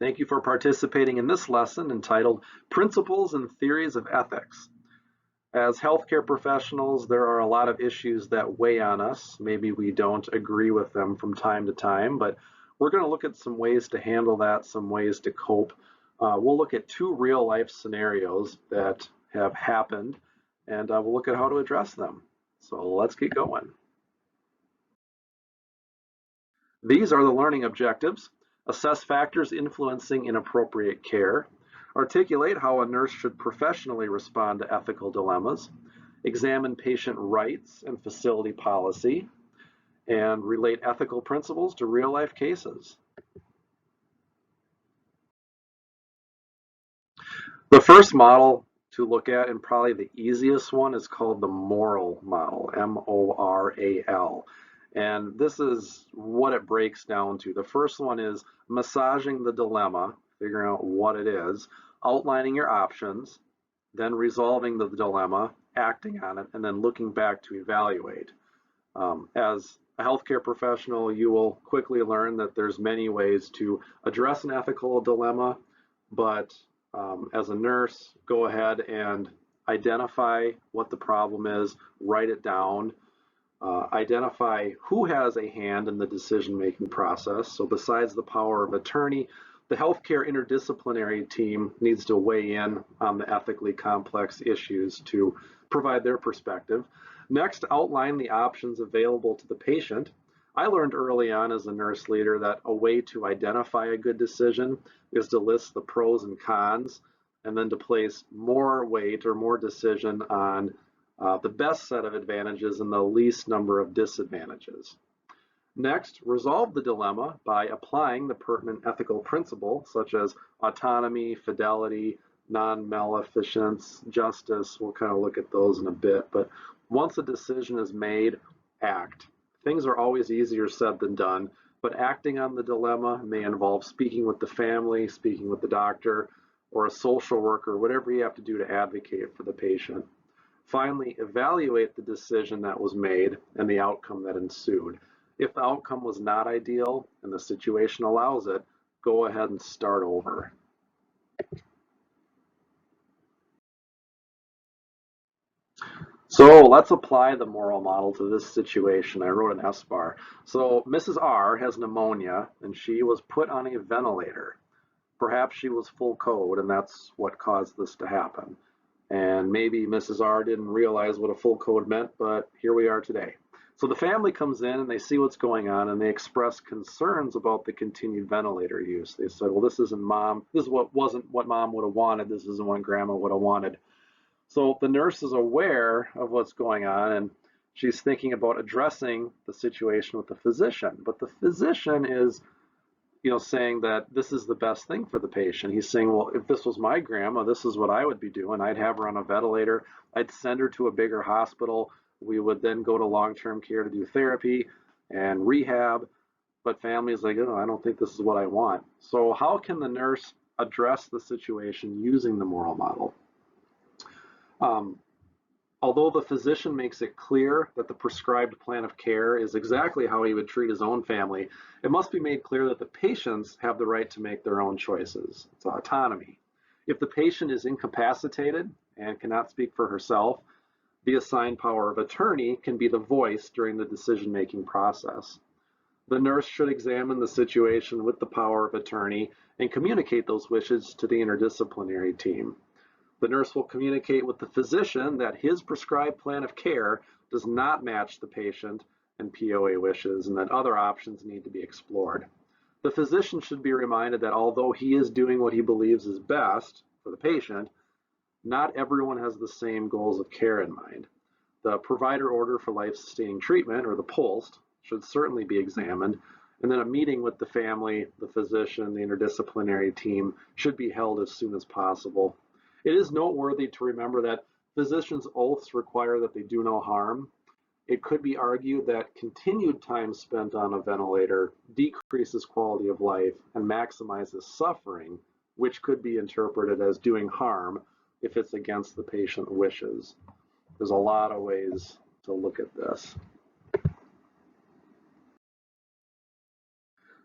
Thank you for participating in this lesson entitled Principles and Theories of Ethics. As healthcare professionals, there are a lot of issues that weigh on us. Maybe we don't agree with them from time to time, but we're going to look at some ways to handle that, some ways to cope. We'll look at two real-life scenarios that have happened, and we'll look at how to address them. So let's get going. These are the learning objectives. Assess factors influencing inappropriate care. Articulate how a nurse should professionally respond to ethical dilemmas. Examine patient rights and facility policy. And relate ethical principles to real-life cases. The first model to look at, and probably the easiest one, is called the moral model, M-O-R-A-L. And this is what it breaks down to. The first one is massaging the dilemma, figuring out what it is, outlining your options, then resolving the dilemma, acting on it, and then looking back to evaluate. As a healthcare professional, you will quickly learn that there's many ways to address an ethical dilemma, but as a nurse, go ahead and identify what the problem is, write it down, identify who has a hand in the decision-making process. So besides the power of attorney, the healthcare interdisciplinary team needs to weigh in on the ethically complex issues to provide their perspective. Next, outline the options available to the patient. I learned early on as a nurse leader that a way to identify a good decision is to list the pros and cons, and then to place more weight or more decision on the best set of advantages and the least number of disadvantages. Next, resolve the dilemma by applying the pertinent ethical principle, such as autonomy, fidelity, non-maleficence, justice. We'll kind of look at those in a bit, but once a decision is made, act. Things are always easier said than done, but acting on the dilemma may involve speaking with the family, speaking with the doctor, or a social worker, whatever you have to do to advocate for the patient. Finally, evaluate the decision that was made and the outcome that ensued. If the outcome was not ideal and the situation allows it, go ahead and start over. So let's apply the moral model to this situation. I wrote an S-bar. So Mrs. R has pneumonia and she was put on a ventilator. Perhaps she was full code and that's what caused this to happen. And maybe Mrs. R didn't realize what a full code meant, but here we are today. So the family comes in and they see what's going on and they express concerns about the continued ventilator use. They said, well, this isn't mom. This is wasn't what mom would have wanted. This isn't what grandma would have wanted. So the nurse is aware of what's going on and she's thinking about addressing the situation with the physician. But the physician is saying that this is the best thing for the patient. He's saying, well, if this was my grandma, this is what I would be doing. I'd have her on a ventilator. I'd send her to a bigger hospital. We would then go to long-term care to do therapy and rehab. But family's like, oh, I don't think this is what I want. So how can the nurse address the situation using the moral model? Although the physician makes it clear that the prescribed plan of care is exactly how he would treat his own family, it must be made clear that the patients have the right to make their own choices. It's autonomy. If the patient is incapacitated and cannot speak for herself, the assigned power of attorney can be the voice during the decision-making process. The nurse should examine the situation with the power of attorney and communicate those wishes to the interdisciplinary team. The nurse will communicate with the physician that his prescribed plan of care does not match the patient and POA wishes and that other options need to be explored. The physician should be reminded that although he is doing what he believes is best for the patient, not everyone has the same goals of care in mind. The provider order for life-sustaining treatment, or the POLST, should certainly be examined, and then a meeting with the family, the physician, the interdisciplinary team should be held as soon as possible. It is noteworthy to remember that physicians' oaths require that they do no harm. It could be argued that continued time spent on a ventilator decreases quality of life and maximizes suffering, which could be interpreted as doing harm if it's against the patient wishes. There's a lot of ways to look at this.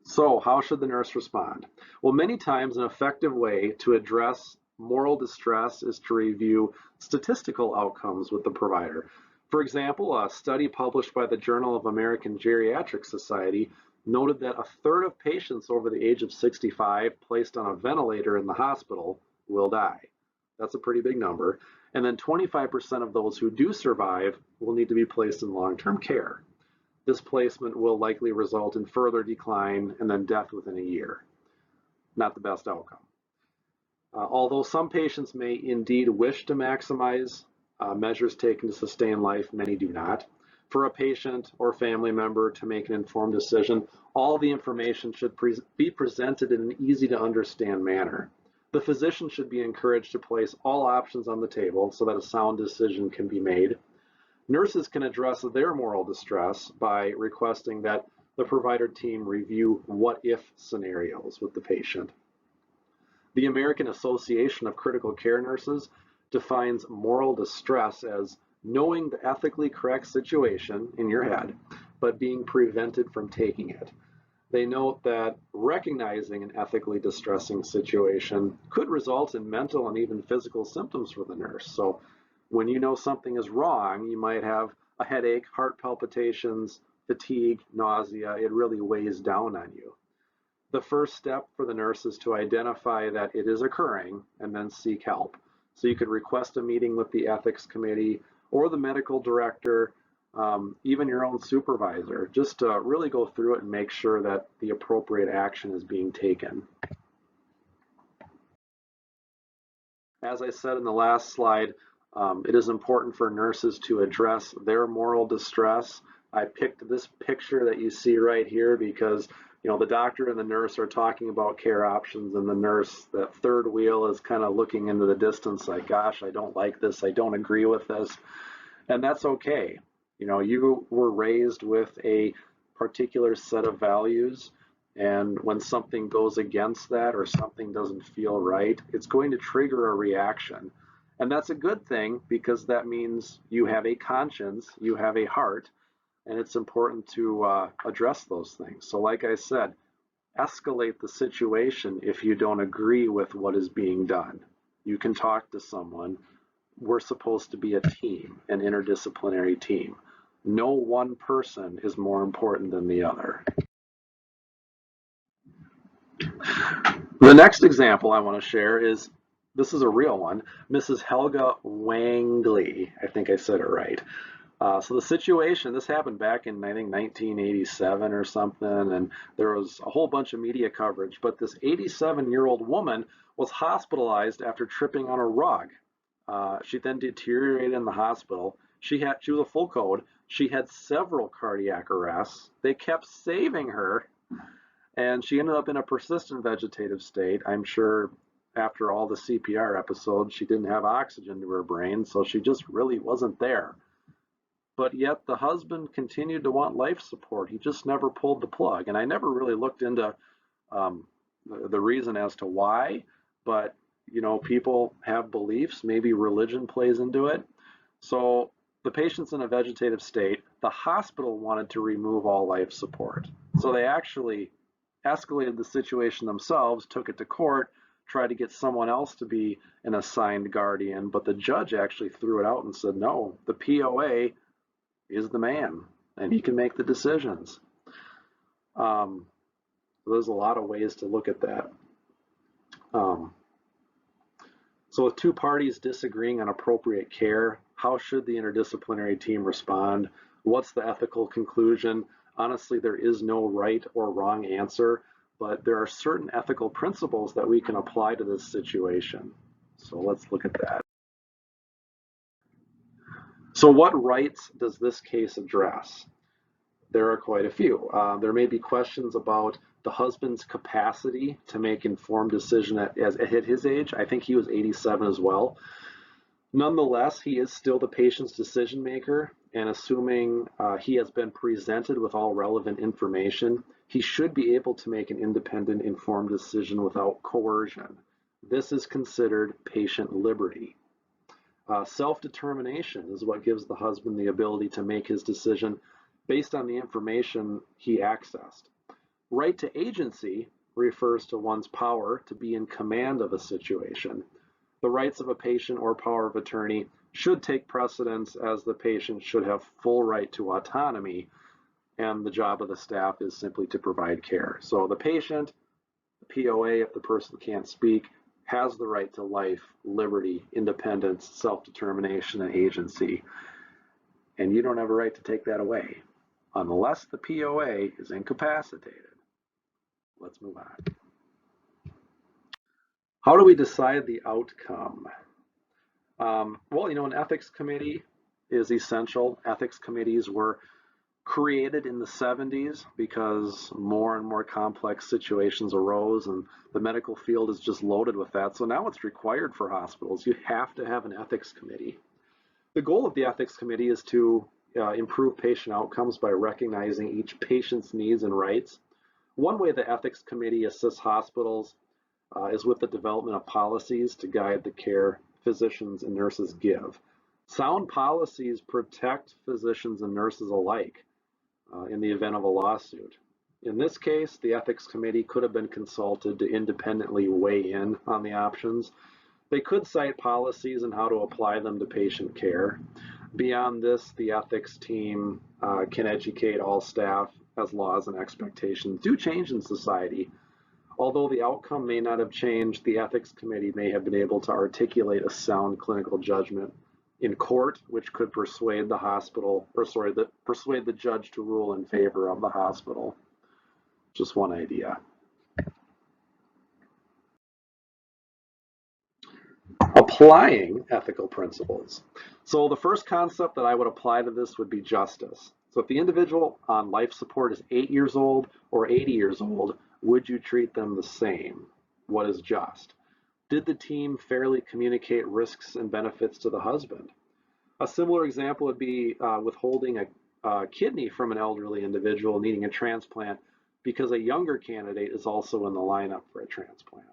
So how should the nurse respond? Well, many times an effective way to address moral distress is to review statistical outcomes with the provider. For example, a study published by the Journal of American Geriatric Society noted that a third of patients over the age of 65 placed on a ventilator in the hospital will die. That's a pretty big number. And then 25% of those who do survive will need to be placed in long-term care. This placement will likely result in further decline and then death within a year. Not the best outcome. Although some patients may indeed wish to maximize measures taken to sustain life, many do not. For a patient or family member to make an informed decision, all the information should be presented in an easy to understand manner. The physician should be encouraged to place all options on the table so that a sound decision can be made. Nurses can address their moral distress by requesting that the provider team review what-if scenarios with the patient. The American Association of Critical Care Nurses defines moral distress as knowing the ethically correct situation in your head, but being prevented from taking it. They note that recognizing an ethically distressing situation could result in mental and even physical symptoms for the nurse. So when you know something is wrong, you might have a headache, heart palpitations, fatigue, nausea. It really weighs down on you. The first step for the nurse is to identify that it is occurring and then seek help. So you could request a meeting with the ethics committee or the medical director, even your own supervisor, just to really go through it and make sure that the appropriate action is being taken. As I said in the last slide, it is important for nurses to address their moral distress. I picked this picture that you see right here because the doctor and the nurse are talking about care options, and the nurse, that third wheel, is kind of looking into the distance like, gosh, I don't like this, I don't agree with this. And that's okay. You were raised with a particular set of values, and when something goes against that or something doesn't feel right, it's going to trigger a reaction. And that's a good thing because that means you have a conscience, you have a heart, and it's important to address those things. So like I said, escalate the situation if you don't agree with what is being done. You can talk to someone. We're supposed to be a team, an interdisciplinary team. No one person is more important than the other. The next example I want to share is, this is a real one, Mrs. Helga Wangley. I think I said it right. So the situation, this happened back in, I think, 1987 or something, and there was a whole bunch of media coverage, but this 87-year-old woman was hospitalized after tripping on a rug. She then deteriorated in the hospital. She was a full code. She had several cardiac arrests. They kept saving her, and she ended up in a persistent vegetative state. I'm sure after all the CPR episodes, she didn't have oxygen to her brain, so she just really wasn't there. But yet the husband continued to want life support. He just never pulled the plug. And I never really looked into the reason as to why, but people have beliefs. Maybe religion plays into it. So the patient's in a vegetative state. The hospital wanted to remove all life support. So they actually escalated the situation themselves, took it to court, tried to get someone else to be an assigned guardian, but the judge actually threw it out and said, no, the POA is the man, and he can make the decisions. There's a lot of ways to look at that. So with two parties disagreeing on appropriate care, how should the interdisciplinary team respond? What's the ethical conclusion? Honestly, there is no right or wrong answer, but there are certain ethical principles that we can apply to this situation. So let's look at that. So what rights does this case address? There are quite a few. There may be questions about the husband's capacity to make informed decision at his age. I think he was 87 as well. Nonetheless, he is still the patient's decision maker, and assuming he has been presented with all relevant information, he should be able to make an independent, informed decision without coercion. This is considered patient liberty. Self-determination is what gives the husband the ability to make his decision based on the information he accessed. Right to agency refers to one's power to be in command of a situation. The rights of a patient or power of attorney should take precedence, as the patient should have full right to autonomy, and the job of the staff is simply to provide care. So the patient, the POA, if the person can't speak, has the right to life, liberty, independence, self-determination, and agency. And you don't have a right to take that away unless the POA is incapacitated. Let's move on. How do we decide the outcome? Well, an ethics committee is essential. Ethics committees were created in the 70s because more and more complex situations arose, and the medical field is just loaded with that. So now it's required for hospitals. You have to have an ethics committee. The goal of the ethics committee is to improve patient outcomes by recognizing each patient's needs and rights. One way the ethics committee assists hospitals is with the development of policies to guide the care physicians and nurses give. Sound policies protect physicians and nurses alike in the event of a lawsuit. In this case, the ethics committee could have been consulted to independently weigh in on the options. They could cite policies and how to apply them to patient care. Beyond this, the ethics team can educate all staff as laws and expectations do change in society. Although the outcome may not have changed, the ethics committee may have been able to articulate a sound clinical judgment in court, which could persuade the hospital, persuade the judge to rule in favor of the hospital. Just one idea. Applying ethical principles. So the first concept that I would apply to this would be justice. So if the individual on life support is 8 years old or 80 years old, would you treat them the same? What is just? Did the team fairly communicate risks and benefits to the husband? A similar example would be withholding a kidney from an elderly individual needing a transplant because a younger candidate is also in the lineup for a transplant.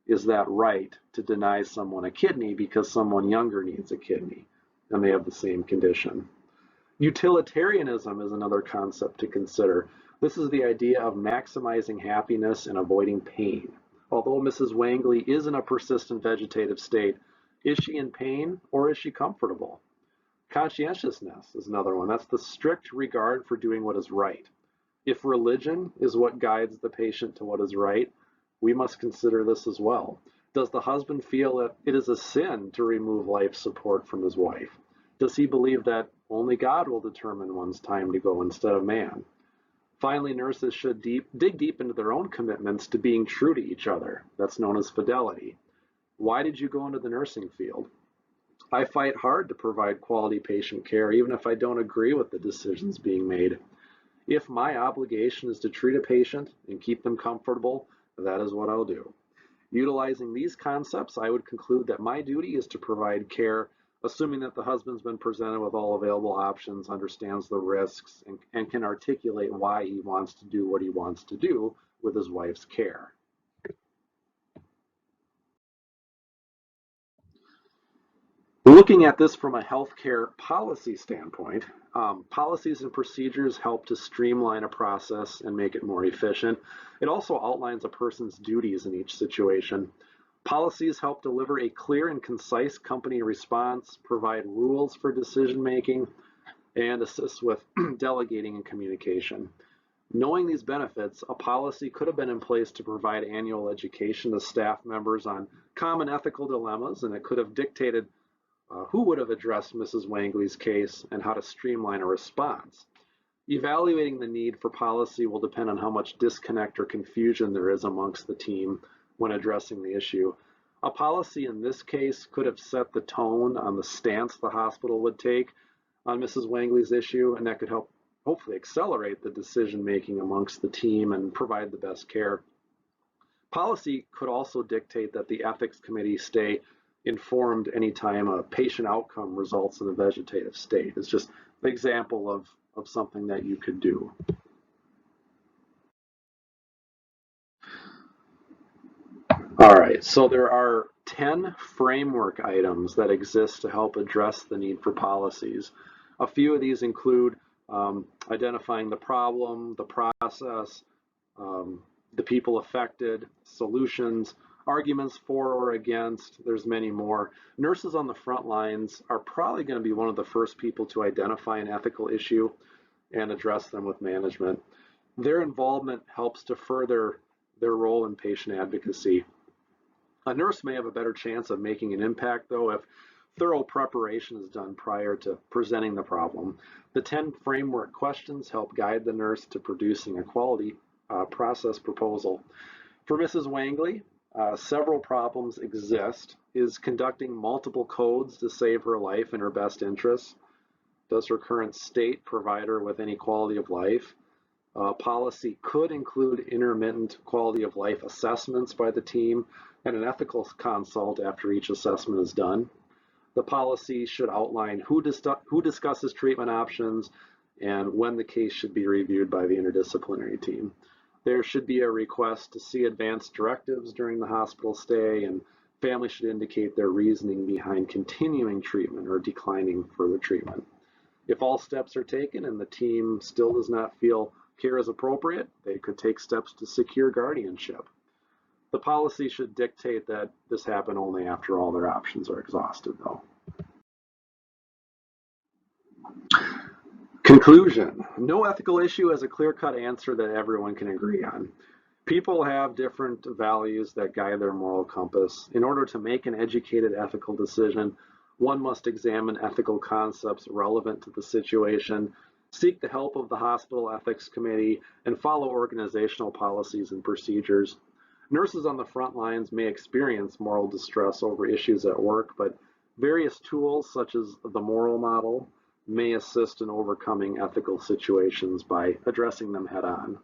Is that right to deny someone a kidney because someone younger needs a kidney and they have the same condition? Utilitarianism is another concept to consider. This is the idea of maximizing happiness and avoiding pain. Although Mrs. Wangley is in a persistent vegetative state, is she in pain or is she comfortable? Conscientiousness is another one. That's the strict regard for doing what is right. If religion is what guides the patient to what is right, we must consider this as well. Does the husband feel that it is a sin to remove life support from his wife? Does he believe that only God will determine one's time to go instead of man? Finally, nurses should dig deep into their own commitments to being true to each other. That's known as fidelity. Why did you go into the nursing field? I fight hard to provide quality patient care, even if I don't agree with the decisions being made. If my obligation is to treat a patient and keep them comfortable, that is what I'll do. Utilizing these concepts, I would conclude that my duty is to provide care, assuming that the husband's been presented with all available options, understands the risks, and can articulate why he wants to do what he wants to do with his wife's care. Looking at this from a healthcare policy standpoint, policies and procedures help to streamline a process and make it more efficient. It also outlines a person's duties in each situation. Policies help deliver a clear and concise company response, provide rules for decision making, and assist with delegating and communication. Knowing these benefits, a policy could have been in place to provide annual education to staff members on common ethical dilemmas, and it could have dictated who would have addressed Mrs. Wangley's case and how to streamline a response. Evaluating the need for policy will depend on how much disconnect or confusion there is amongst the team when addressing the issue. A policy in this case could have set the tone on the stance the hospital would take on Mrs. Wangley's issue, and that could help hopefully accelerate the decision making amongst the team and provide the best care. Policy could also dictate that the ethics committee stay informed anytime a patient outcome results in a vegetative state. It's just an example of something that you could do. All right, so there are 10 framework items that exist to help address the need for policies. A few of these include identifying the problem, the process, the people affected, solutions, arguments for or against. There's many more. Nurses on the front lines are probably going to be one of the first people to identify an ethical issue and address them with management. Their involvement helps to further their role in patient advocacy. A nurse may have a better chance of making an impact, though, if thorough preparation is done prior to presenting the problem. The 10 framework questions help guide the nurse to producing a quality process proposal. For Mrs. Wangley, several problems exist. Is conducting multiple codes to save her life in her best interests? Does her current state provide her with any quality of life? Policy could include intermittent quality of life assessments by the team and an ethical consult after each assessment is done. The policy should outline who discusses treatment options and when the case should be reviewed by the interdisciplinary team. There should be a request to see advanced directives during the hospital stay, and families should indicate their reasoning behind continuing treatment or declining further treatment. If all steps are taken and the team still does not feel care is appropriate, they could take steps to secure guardianship. The policy should dictate that this happen only after all their options are exhausted, though. Conclusion. No ethical issue has a clear-cut answer that everyone can agree on. People have different values that guide their moral compass. In order to make an educated ethical decision, one must examine ethical concepts relevant to the situation, seek the help of the hospital ethics committee, and follow organizational policies and procedures. Nurses on the front lines may experience moral distress over issues at work, but various tools such as the moral model may assist in overcoming ethical situations by addressing them head on.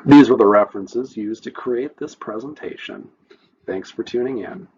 These were the references used to create this presentation. Thanks for tuning in.